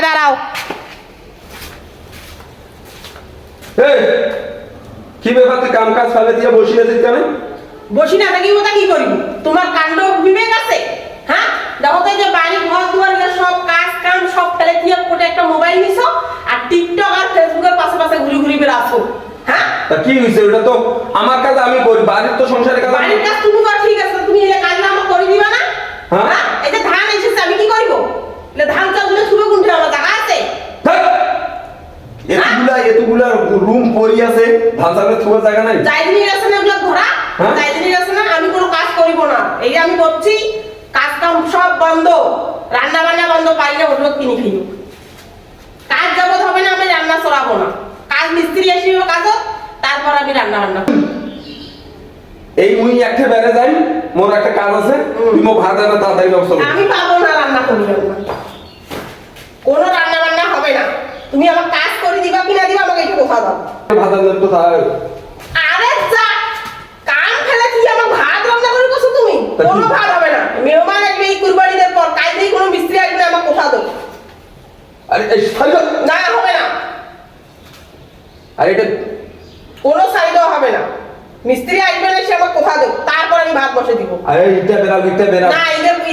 দাঁড়াও। কি ব্যাপার, তুই কাম কাজ ফেলে দিয়ে বসে আছিস কেন? বসি না থাকি ওটা কি করিব? তোমার কাণ্ড বিবেক আছে? হ্যাঁ, দেখো তো, যে বাড়ি ঘর দুয়ার সব কাজ কাম সব ফেলে দিয়ে কোটে একটা মোবাইল নিছো আর টিকটক আর ফেসবুকের পাশে পাশে ঘুরি ঘুরি বেড়াচ্ছো। হ্যাঁ, তা কি হইছে? ওটা তো আমার কাজ, আমি করি। বাড়ির তো সংসারের কাজ। বাড়ির কাজ তুমি কর, ঠিক আছে, তুমি এই কাজটা আমাকে করে দিবা না? হ্যাঁ, এই যে ধান এসেছে আমি কি করিব? এলে ধান চাউলে ছুবে কোনটা আমার জায়গা আছে? এতগুলা রুম পড়ি আছে, ধান চাউলের থুয়ার জায়গা নাই। যাইদিনি আছে না এগুলা ধরা? যাইদিনি আছে না? আমি কোনো কাজ করিব না। এই যে আমি করছি, কাজ কাম সব বন্ধ, রান্না বান্না বন্ধ, পাইলে হোটেল কিনে খাইও। কাজ জগৎ হবে না, আমি রান্না চড়াবো না। কাজ মিস্ত্রি আসবে কাজ, তারপর আমি রান্না বান্না। এই মুই একটা বেড়ে যাই, মোর একটা কাজ আছে, তুই মো ভাত রান্না তাড়াতাড়ি ব্যবস্থা কর। আমি পাবো না রান্না করি না, কোনো রান্না বান্না হবে না। তুমি আমার কাজ করে দিবা কিনা দিবা আমাকে একটু কথা দাও। ভাত রান্না তো তার আরে যা, কাম ফেলে কি আমার ভাত রান্না করে বসো তুমি? কোনো ভাত হবে না। মেহমান আসবে এই কুরবানিদের পর, কাজেই কোনো মিস্ত্রি আসবে না, আমার কথা দাও। আরে এই সাইড না, হবে না। আরে এটা কোনো সাইড হবে না। মিস্ত্রি আসবে না, সে আমার কথা দাও, তারপর আমি ভাত বসে দিব। আরে এটা বেরাও। না,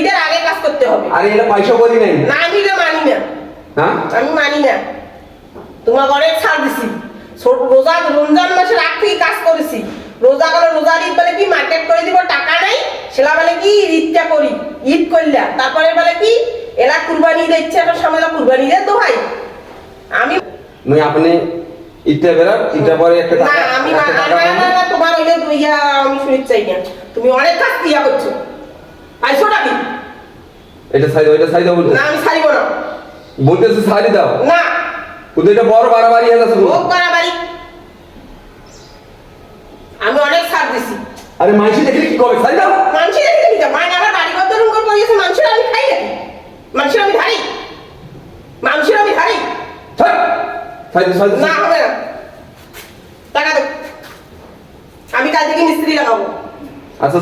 ঈদের আগে কাজ করতে হবে। আরে এটা পয়সা বলি নাই। না, আমি এটা মানি না। হ্যাঁ, আমি মানি না। তোমার অনেক ছাড় দিছি। রোজা রমজান মাসে রাত থেকে কাজ করেছি। রোজা গেলে রোজার ঈদ বলে কি মার্কেট করে দিব, টাকা নাই, সেলা বলে কি ঈদটা করি, ঈদ করলা, তারপরে বলে কি এরা কুরবানি ঈদের ইচ্ছা একটা সামনে কুরবানি ঈদের তো ভাই। আমি মুই আপনি ইটা বেরাও, ইটা পরে একটা না, টাকা আমি একটা টাকা পাবো। না, তোমার ওইটা দুইয়া আমি শুনতে চাই না। তুমি অনেক কাজ দিয়া করছো, আইছোটা কি? এটা সাইড, ওইটা সাইড বলতে না, আমি ছাড়িব না। বলতেছে সাইড দাও। না, ওদের এটা বড় বাড়াবাড়ি হয়ে যাচ্ছে। হোক বাড়াবাড়ি, আমি অনেক ছাড় দিছি। আরে মাইসি দেখলে কি করবে? সাইড দাও। মানুষের দেখে কি মানে আমার বাড়ি ঘর ধরুন করে পড়িয়েছে, মানুষের আমি খাই নাকি? মানুষের আমি ধারি? মানুষের আমি ধারি? সাইড না, হবে না। টাকা দেব, আমি কাল থেকে মিস্ত্রি লাগাবো। আচ্ছা।